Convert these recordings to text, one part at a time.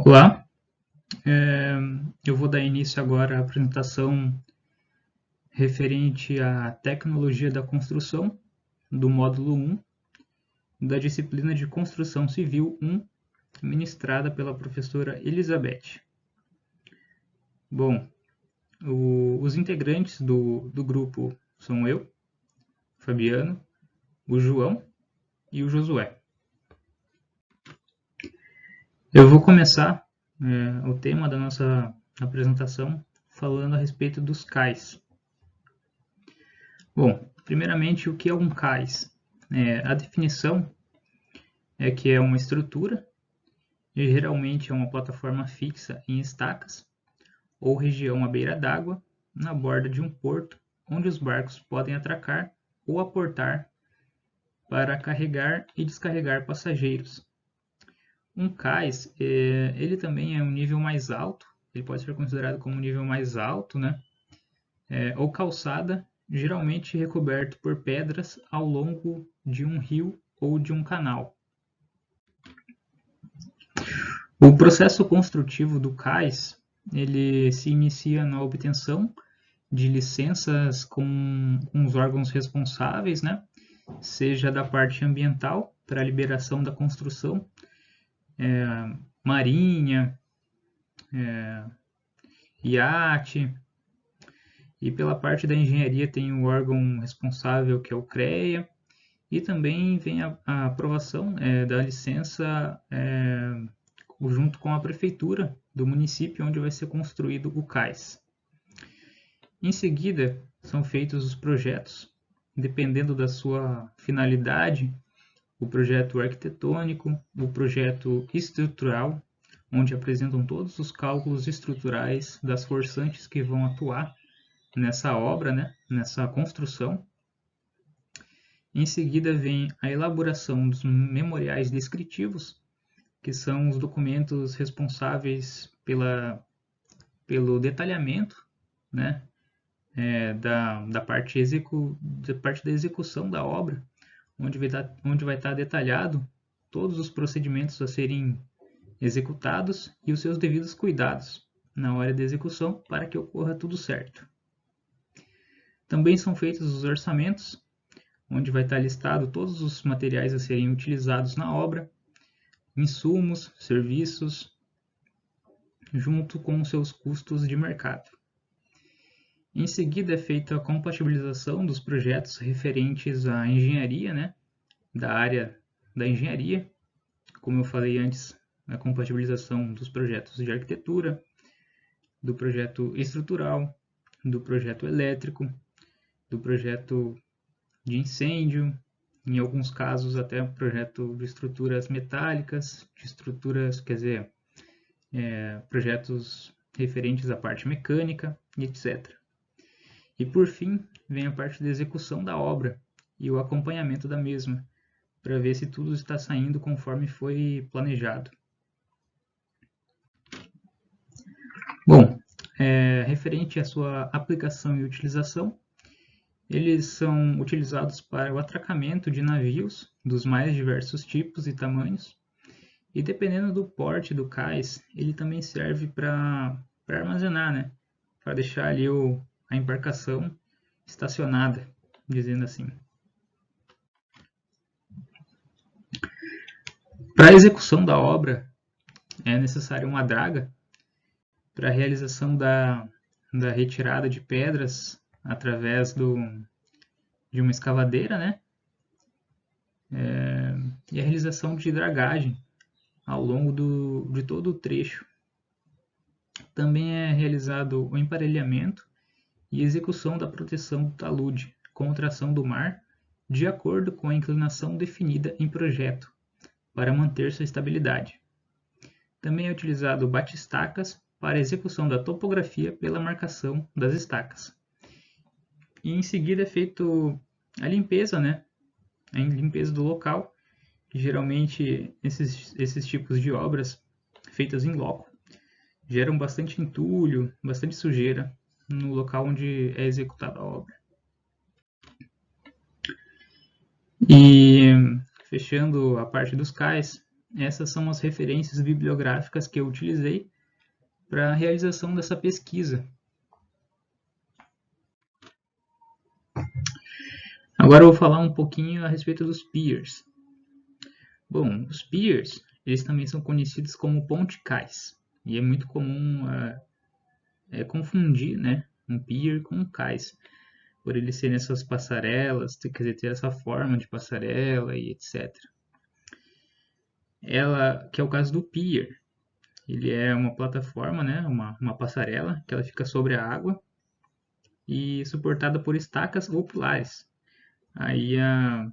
Olá, eu vou dar início agora à apresentação referente à tecnologia da construção do módulo 1 da disciplina de Construção Civil 1, ministrada pela professora Elizabeth. Bom, os integrantes do grupo são eu, Fabiano, o João e o Josué. Eu vou começar o tema da nossa apresentação falando a respeito dos CAIs. Bom, primeiramente, o que é um CAIS? A definição é que é uma estrutura, e geralmente é uma plataforma fixa em estacas, ou região à beira d'água, na borda de um porto, onde os barcos podem atracar ou aportar para carregar e descarregar passageiros. Um cais, ele também é um nível mais alto, ele pode ser considerado como um nível mais alto, né? Ou calçada, geralmente recoberto por pedras ao longo de um rio ou de um canal. O processo construtivo do cais, ele se inicia na obtenção de licenças com os órgãos responsáveis, né? Seja da parte ambiental, para a liberação da construção, marinha, iate, e pela parte da engenharia tem o órgão responsável, que é o CREA, e também vem a aprovação da licença junto com a prefeitura do município onde vai ser construído o cais. Em seguida, são feitos os projetos, dependendo da sua finalidade, o projeto arquitetônico, o projeto estrutural, onde apresentam todos os cálculos estruturais das forçantes que vão atuar nessa obra, né, nessa construção. Em seguida vem a elaboração dos memoriais descritivos, que são os documentos responsáveis pelo detalhamento, né, da parte da execução da obra, onde vai estar detalhado todos os procedimentos a serem executados e os seus devidos cuidados na hora da execução para que ocorra tudo certo. Também são feitos os orçamentos, onde vai estar listado todos os materiais a serem utilizados na obra, insumos, serviços, junto com os seus custos de mercado. Em seguida é feita a compatibilização dos projetos referentes à engenharia, né, da área da engenharia, como eu falei antes, a compatibilização dos projetos de arquitetura, do projeto estrutural, do projeto elétrico, do projeto de incêndio, em alguns casos até projeto de estruturas metálicas, de estruturas, projetos referentes à parte mecânica, etc. E por fim, vem a parte da execução da obra e o acompanhamento da mesma, para ver se tudo está saindo conforme foi planejado. Bom, referente à sua aplicação e utilização, eles são utilizados para o atracamento de navios dos mais diversos tipos e tamanhos, e dependendo do porte do cais, ele também serve para armazenar, né? Para deixar ali a embarcação estacionada, dizendo assim. Para a execução da obra, é necessário uma draga para a realização da retirada de pedras através de uma escavadeira, né? E a realização de dragagem ao longo de todo o trecho. Também é realizado o emparelhamento e execução da proteção do talude contra a ação do mar, de acordo com a inclinação definida em projeto, para manter sua estabilidade. Também é utilizado bate-estacas para a execução da topografia pela marcação das estacas. E em seguida é feito a limpeza, né? A limpeza do local. Geralmente esses tipos de obras feitas em loco geram bastante entulho, bastante sujeira no local onde é executada a obra. E fechando a parte dos cais, essas são as referências bibliográficas que eu utilizei para a realização dessa pesquisa. Agora eu vou falar um pouquinho a respeito dos peers. Bom, os peers, eles também são conhecidos como ponticais, e é muito comum confundir, né, um peer com um cais, por ele ser nessas passarelas, quer dizer, ter essa forma de passarela e etc. Ela, que é o caso do pier, ele é uma plataforma, né, uma passarela, que ela fica sobre a água e suportada por estacas ou pilares. Aí a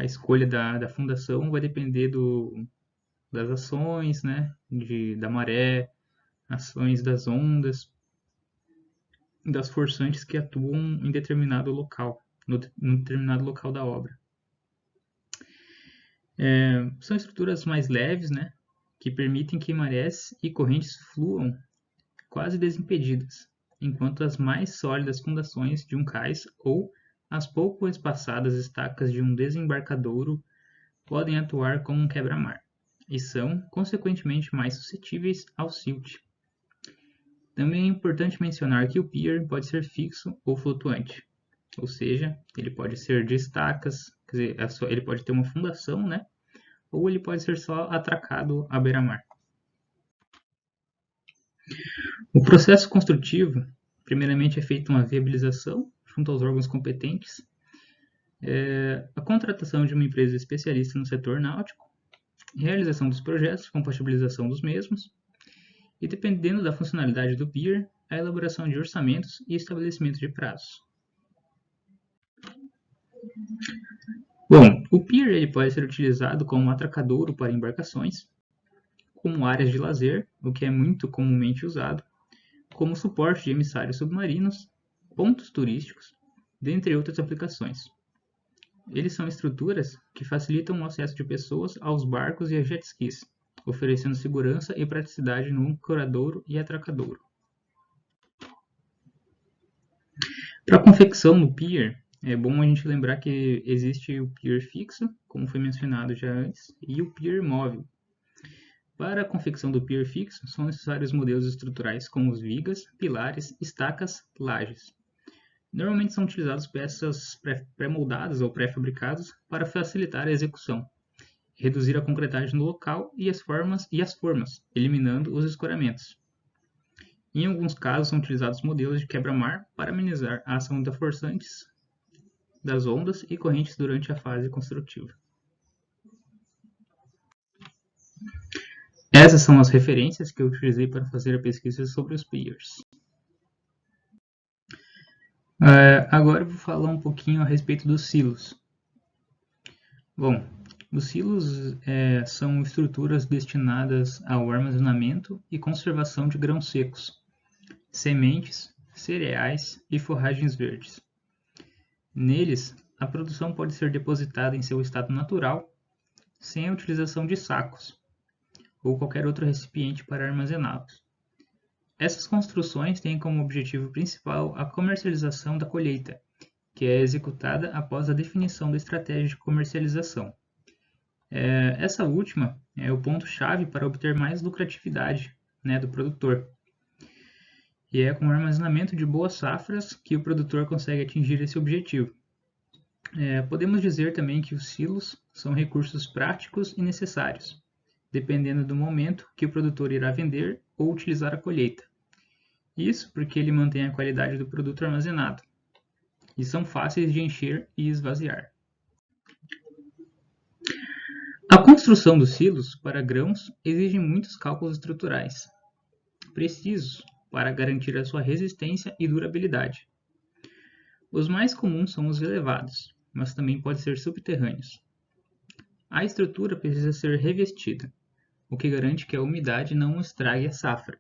escolha da fundação vai depender das ações, né, da maré, ações das ondas, das forçantes que atuam em determinado local, no determinado local da obra. São estruturas mais leves, né, que permitem que marés e correntes fluam quase desimpedidas, enquanto as mais sólidas fundações de um cais ou as pouco espaçadas estacas de um desembarcadouro podem atuar como um quebra-mar, e são, consequentemente, mais suscetíveis ao silt. Também é importante mencionar que o pier pode ser fixo ou flutuante, ou seja, ele pode ser de estacas, quer dizer, ele pode ter uma fundação, né? Ou ele pode ser só atracado à beira-mar. O processo construtivo, primeiramente, é feita uma viabilização junto aos órgãos competentes, a contratação de uma empresa especialista no setor náutico, realização dos projetos, compatibilização dos mesmos, e dependendo da funcionalidade do pier, a elaboração de orçamentos e estabelecimento de prazos. Bom, o pier ele pode ser utilizado como atracadouro para embarcações, como áreas de lazer, o que é muito comumente usado, como suporte de emissários submarinos, pontos turísticos, dentre outras aplicações. Eles são estruturas que facilitam o acesso de pessoas aos barcos e a jet skis, oferecendo segurança e praticidade no ancoradouro e atracadouro. Para a confecção no pier, é bom a gente lembrar que existe o pier fixo, como foi mencionado já antes, e o pier móvel. Para a confecção do pier fixo, são necessários modelos estruturais como os vigas, pilares, estacas, lajes. Normalmente são utilizadas peças pré-moldadas ou pré-fabricadas para facilitar a execução, reduzir a concretagem no local e as formas, eliminando os escoramentos. Em alguns casos, são utilizados modelos de quebra-mar para amenizar a ação das forçantes, das ondas e correntes durante a fase construtiva. Essas são as referências que eu utilizei para fazer a pesquisa sobre os piers. Agora eu vou falar um pouquinho a respeito dos silos. Bom, os silos são estruturas destinadas ao armazenamento e conservação de grãos secos, sementes, cereais e forragens verdes. Neles, a produção pode ser depositada em seu estado natural, sem a utilização de sacos ou qualquer outro recipiente para armazená-los. Essas construções têm como objetivo principal a comercialização da colheita, que é executada após a definição da estratégia de comercialização. Essa última é o ponto-chave para obter mais lucratividade, né, do produtor. E é com o armazenamento de boas safras que o produtor consegue atingir esse objetivo. Podemos dizer também que os silos são recursos práticos e necessários, dependendo do momento que o produtor irá vender ou utilizar a colheita. Isso porque ele mantém a qualidade do produto armazenado, e são fáceis de encher e esvaziar. A construção dos silos para grãos exige muitos cálculos estruturais, precisos para garantir a sua resistência e durabilidade. Os mais comuns são os elevados, mas também podem ser subterrâneos. A estrutura precisa ser revestida, o que garante que a umidade não estrague a safra.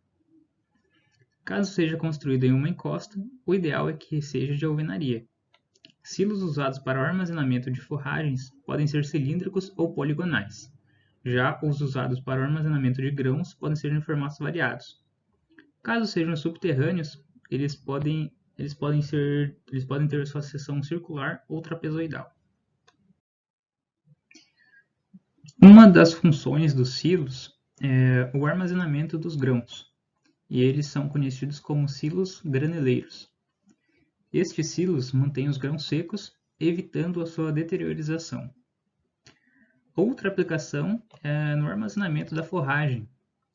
Caso seja construído em uma encosta, o ideal é que seja de alvenaria. Silos usados para o armazenamento de forragens podem ser cilíndricos ou poligonais. Já os usados para o armazenamento de grãos podem ser em formatos variados. Caso sejam subterrâneos, eles podem ter sua seção circular ou trapezoidal. Uma das funções dos silos é o armazenamento dos grãos, e eles são conhecidos como silos graneleiros. Estes silos mantêm os grãos secos, evitando a sua deteriorização. Outra aplicação é no armazenamento da forragem,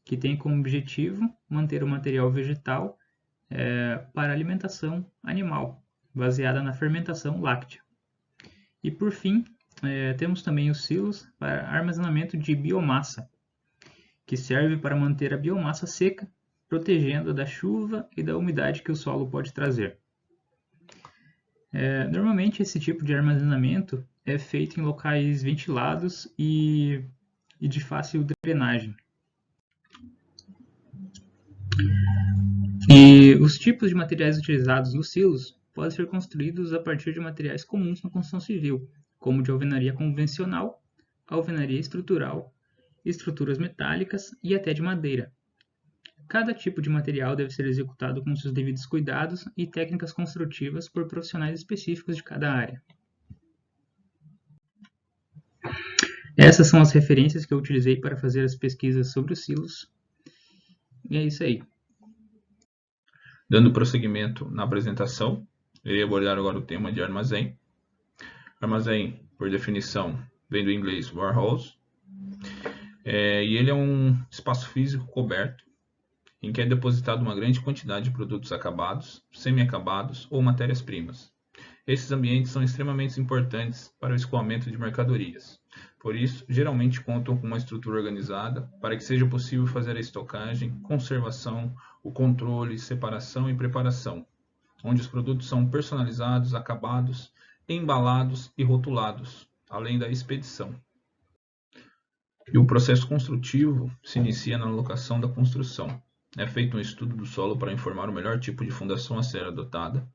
que tem como objetivo manter o material vegetal para alimentação animal, baseada na fermentação láctea. E por fim, temos também os silos para armazenamento de biomassa, que serve para manter a biomassa seca, protegendo da chuva e da umidade que o solo pode trazer. Normalmente esse tipo de armazenamento é feito em locais ventilados e de fácil drenagem. E os tipos de materiais utilizados nos silos podem ser construídos a partir de materiais comuns na construção civil, como de alvenaria convencional, alvenaria estrutural, estruturas metálicas e até de madeira. Cada tipo de material deve ser executado com seus devidos cuidados e técnicas construtivas por profissionais específicos de cada área. Essas são as referências que eu utilizei para fazer as pesquisas sobre os silos. E é isso aí. Dando prosseguimento na apresentação, irei abordar agora o tema de armazém. Armazém, por definição, vem do inglês warehouse, e ele é um espaço físico coberto em que é depositada uma grande quantidade de produtos acabados, semi-acabados ou matérias-primas. Esses ambientes são extremamente importantes para o escoamento de mercadorias. Por isso, geralmente contam com uma estrutura organizada para que seja possível fazer a estocagem, conservação, o controle, separação e preparação, onde os produtos são personalizados, acabados, embalados e rotulados, além da expedição. E o processo construtivo se inicia na locação da construção. É feito um estudo do solo para informar o melhor tipo de fundação a ser adotada.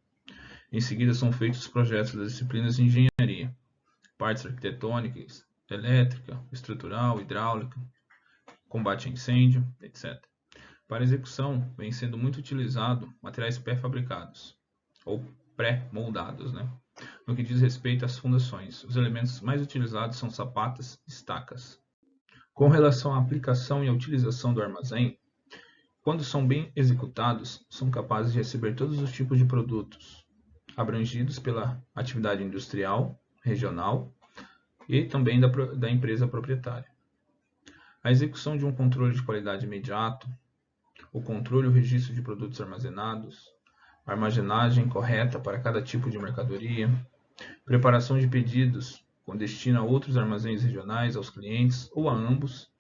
Em seguida são feitos os projetos das disciplinas de engenharia, partes arquitetônicas, elétrica, estrutural, hidráulica, combate a incêndio, etc. Para execução, vem sendo muito utilizado materiais pré-fabricados, ou pré-moldados, No que diz respeito às fundações, os elementos mais utilizados são sapatas e estacas. Com relação à aplicação e à utilização do armazém, quando são bem executados, são capazes de receber todos os tipos de produtos, abrangidos pela atividade industrial, regional e também da empresa proprietária. A execução de um controle de qualidade imediato, o controle e o registro de produtos armazenados, a armazenagem correta para cada tipo de mercadoria, preparação de pedidos com destino a outros armazéns regionais, aos clientes ou a ambos,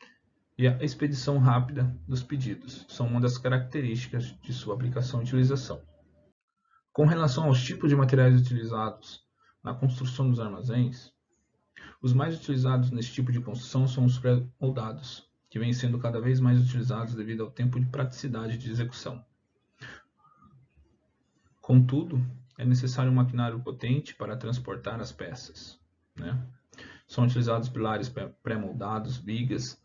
e a expedição rápida dos pedidos são uma das características de sua aplicação e utilização. Com relação aos tipos de materiais utilizados na construção dos armazéns, os mais utilizados nesse tipo de construção são os pré-moldados, que vêm sendo cada vez mais utilizados devido ao tempo de praticidade de execução. Contudo, é necessário um maquinário potente para transportar as peças. São utilizados pilares pré-moldados, vigas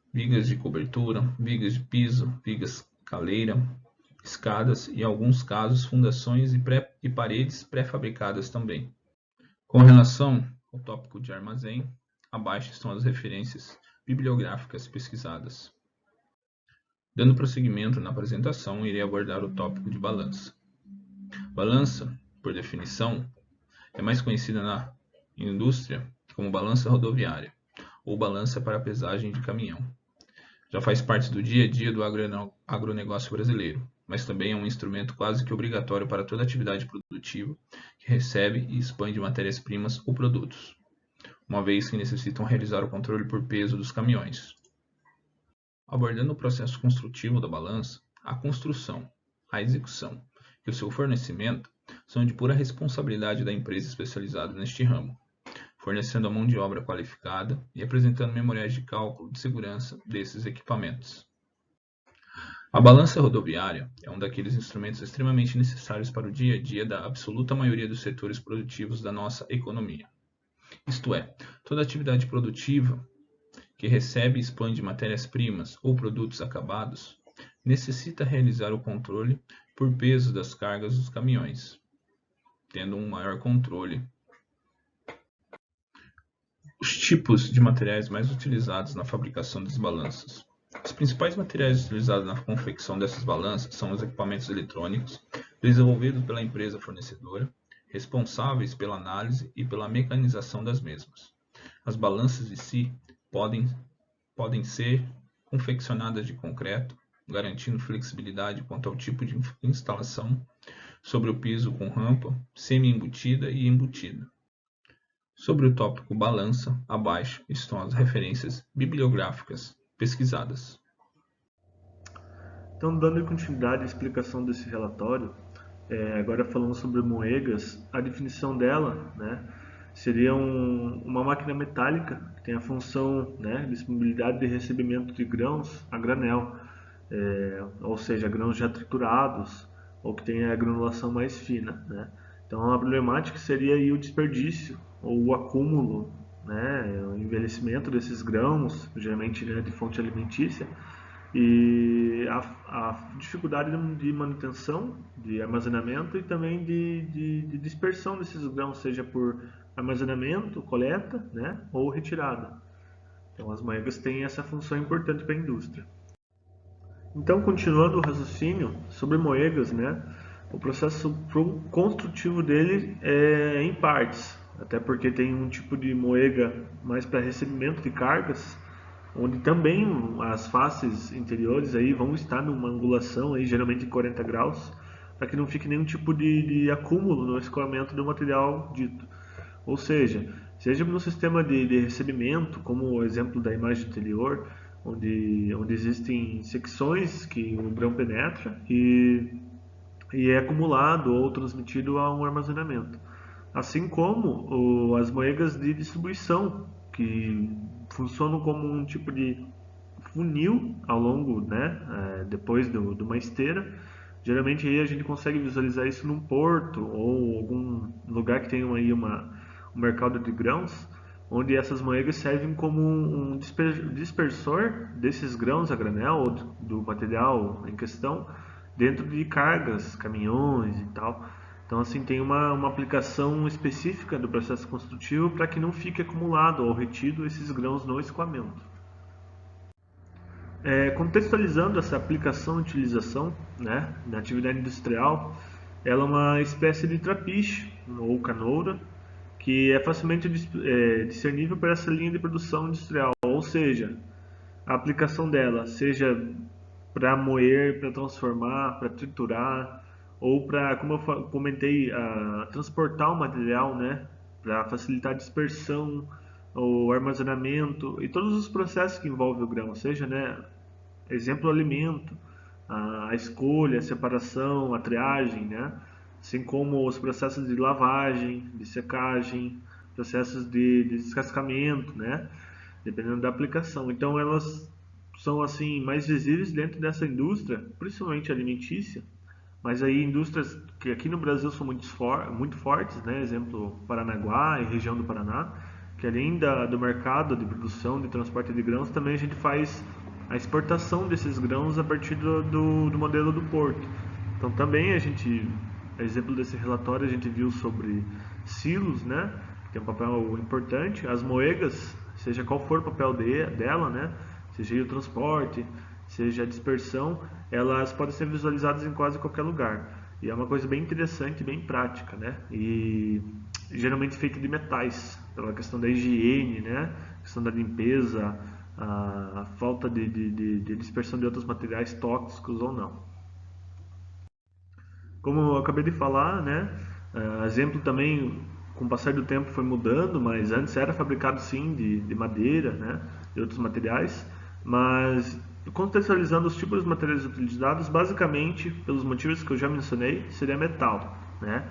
de cobertura, vigas de piso, vigas caleira, escadas e, em alguns casos, fundações e paredes pré-fabricadas também. Com relação ao tópico de armazém, abaixo estão as referências bibliográficas pesquisadas. Dando prosseguimento na apresentação, irei abordar o tópico de balança. Balança, por definição, é mais conhecida na indústria como balança rodoviária ou balança para pesagem de caminhão. Já faz parte do dia a dia do agronegócio brasileiro, mas também é um instrumento quase que obrigatório para toda atividade produtiva que recebe e expande matérias-primas ou produtos, uma vez que necessitam realizar o controle por peso dos caminhões. Abordando o processo construtivo da balança, a construção, a execução e o seu fornecimento são de pura responsabilidade da empresa especializada neste ramo, fornecendo a mão de obra qualificada e apresentando memoriais de cálculo de segurança desses equipamentos. A balança rodoviária é um daqueles instrumentos extremamente necessários para o dia a dia da absoluta maioria dos setores produtivos da nossa economia. Isto é, toda atividade produtiva que recebe e expande matérias-primas ou produtos acabados necessita realizar o controle por peso das cargas dos caminhões, tendo um maior controle Os tipos de materiais mais utilizados na fabricação das balanças. Os principais materiais utilizados na confecção dessas balanças são os equipamentos eletrônicos, desenvolvidos pela empresa fornecedora, responsáveis pela análise e pela mecanização das mesmas. As balanças em si podem ser confeccionadas de concreto, garantindo flexibilidade quanto ao tipo de instalação, sobre o piso com rampa, semi-embutida e embutida. Sobre o tópico balança, abaixo estão as referências bibliográficas pesquisadas. Então, dando continuidade à explicação desse relatório, agora falando sobre moegas, a definição dela, né, seria uma máquina metálica que tem a função, né, de disponibilidade de recebimento de grãos a granel, ou seja, grãos já triturados ou que tem a granulação mais fina, né? Então, a problemática seria aí o desperdício ou o acúmulo, né, o envelhecimento desses grãos, geralmente, né, de fonte alimentícia, e a dificuldade de manutenção, de armazenamento e também de dispersão desses grãos, seja por armazenamento, coleta, né, ou retirada. Então, as moegas têm essa função importante para a indústria. Então, continuando o raciocínio sobre moegas, né, o processo construtivo dele é em partes, até porque tem um tipo de moega mais para recebimento de cargas, onde também as faces interiores aí vão estar numa angulação aí, geralmente em 40 graus, para que não fique nenhum tipo de acúmulo no escoamento do material dito. Ou seja no sistema de recebimento, como o exemplo da imagem anterior, onde existem secções que o grão penetra e é acumulado ou transmitido a um armazenamento. Assim como as moegas de distribuição, que funcionam como um tipo de funil ao longo, né, depois de uma esteira. Geralmente aí a gente consegue visualizar isso num porto ou algum lugar que tenha aí um mercado de grãos, onde essas moegas servem como um dispersor desses grãos a granel ou do material em questão dentro de cargas, caminhões e tal. Então, assim, tem uma aplicação específica do processo construtivo para que não fique acumulado ou retido esses grãos no escoamento. Contextualizando essa aplicação e utilização, né, na atividade industrial, ela é uma espécie de trapiche ou canoura que é facilmente discernível para essa linha de produção industrial, ou seja, a aplicação dela seja para moer, para transformar, para triturar, ou para, como eu comentei, transportar o material, né, para facilitar a dispersão, o armazenamento e todos os processos que envolvem o grão, seja, né, exemplo, o alimento, a escolha, a separação, a triagem, né, assim como os processos de lavagem, de secagem, processos de descascamento, né, dependendo da aplicação. Então, elas são assim mais visíveis dentro dessa indústria, principalmente alimentícia, mas aí indústrias que aqui no Brasil são muito fortes, né? Exemplo, Paranaguá e região do Paraná, que além do mercado de produção, de transporte de grãos, também a gente faz a exportação desses grãos a partir do modelo do porto. Então também exemplo desse relatório, a gente viu sobre silos, né? Que tem um papel importante, as moegas, seja qual for o papel dela, né? Seja o transporte, seja a dispersão, elas podem ser visualizadas em quase qualquer lugar. E é uma coisa bem interessante, bem prática, né? E geralmente feita de metais, pela questão da higiene, né? A questão da limpeza, a falta de dispersão de outros materiais tóxicos ou não. Como eu acabei de falar, né? Exemplo também, com o passar do tempo foi mudando, mas antes era fabricado sim de madeira, né? De outros materiais, mas contextualizando os tipos de materiais utilizados, basicamente, pelos motivos que eu já mencionei, seria metal, né?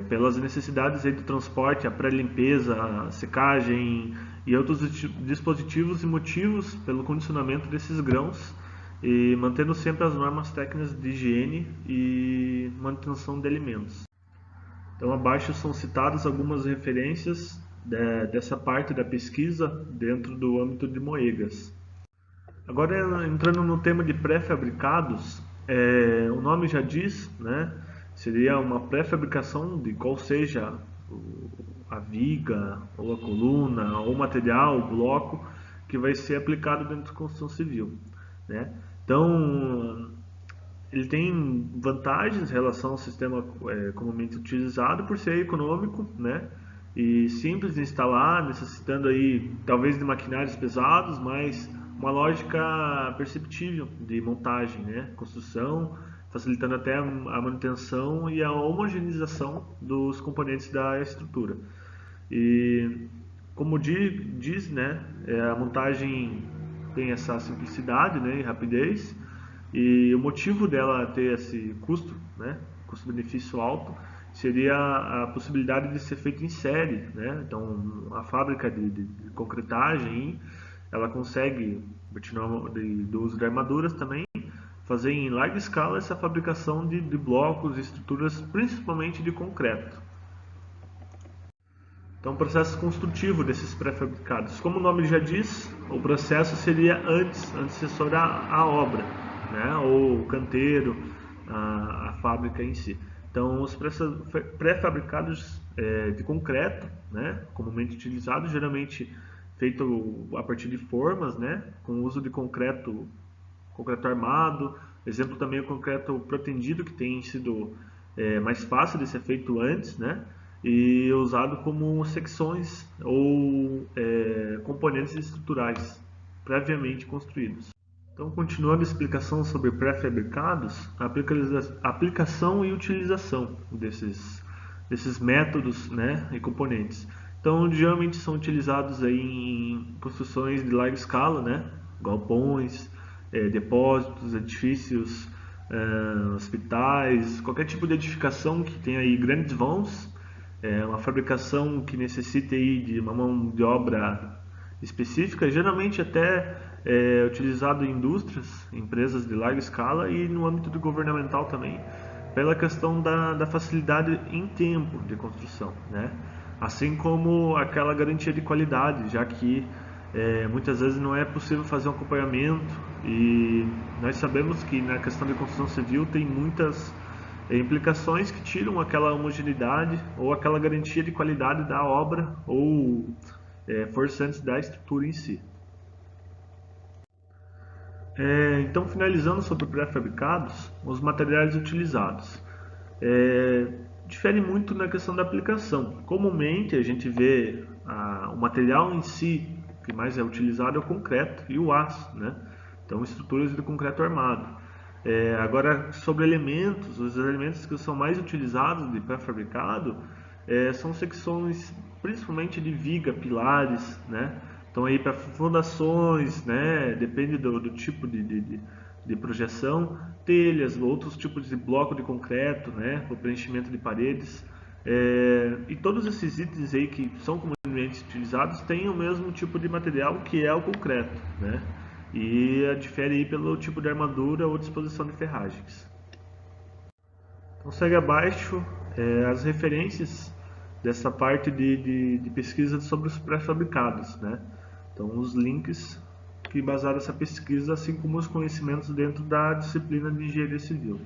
Pelas necessidades aí de transporte, a pré-limpeza, a secagem e outros dispositivos e motivos pelo condicionamento desses grãos e mantendo sempre as normas técnicas de higiene e manutenção de alimentos. Então, abaixo são citadas algumas referências dessa parte da pesquisa dentro do âmbito de moegas. Agora, entrando no tema de pré-fabricados, o nome já diz, né? Seria uma pré-fabricação de qual seja o a viga, ou a coluna, ou o material, o bloco, que vai ser aplicado dentro da construção civil, né? Então, ele tem vantagens em relação ao sistema comumente utilizado por ser econômico, né? E simples de instalar, necessitando aí talvez de maquinários pesados, mas uma lógica perceptível de montagem, né? Construção, facilitando até a manutenção e a homogeneização dos componentes da estrutura. E como diz, né, a montagem tem essa simplicidade, né, e rapidez, e o motivo dela ter esse custo, né, custo-benefício alto, seria a possibilidade de ser feito em série, né? Então, a fábrica de concretagem, ela consegue, do uso de armaduras também, fazer em larga escala essa fabricação de blocos e estruturas, principalmente de concreto. Então, o processo construtivo desses pré-fabricados. Como o nome já diz, o processo seria antecessor à obra, né? Ou o canteiro, a fábrica em si. Então, os pré-fabricados de concreto, né? Comumente utilizados, geralmente feito a partir de formas, né? Com o uso de concreto armado. Exemplo também o concreto protendido, que tem sido mais fácil de ser feito antes, né? E usado como secções ou componentes estruturais previamente construídos. Então, continuando a explicação sobre pré-fabricados, a aplicação e utilização desses métodos, né, e componentes. Então, geralmente são utilizados aí em construções de larga escala, né, galpões, depósitos, edifícios, hospitais, qualquer tipo de edificação que tenha aí grandes vãos, uma fabricação que necessite aí de uma mão de obra específica, geralmente até utilizado em indústrias, empresas de larga escala e no âmbito do governamental também, pela questão da facilidade em tempo de construção, né? Assim como aquela garantia de qualidade, já que muitas vezes não é possível fazer um acompanhamento e nós sabemos que na questão de construção civil tem muitas implicações que tiram aquela homogeneidade ou aquela garantia de qualidade da obra ou forçantes da estrutura em si. Então, finalizando sobre pré-fabricados, os materiais utilizados. Difere muito na questão da aplicação. Comumente a gente vê o material em si que mais é utilizado é o concreto e o aço, né? Então, estruturas de concreto armado. Agora, sobre elementos, os elementos que são mais utilizados de pré-fabricado são secções principalmente de viga, pilares, né? Então, aí para fundações, né? Depende do tipo de projeção, telhas, outros tipos de bloco de concreto, né? O preenchimento de paredes. E todos esses itens aí que são comumente utilizados têm o mesmo tipo de material que é o concreto, né? E difere aí pelo tipo de armadura ou disposição de ferragens. Então segue abaixo as referências dessa parte de pesquisa sobre os pré-fabricados, né? Então os links que basaram essa pesquisa, assim como os conhecimentos dentro da disciplina de engenharia civil.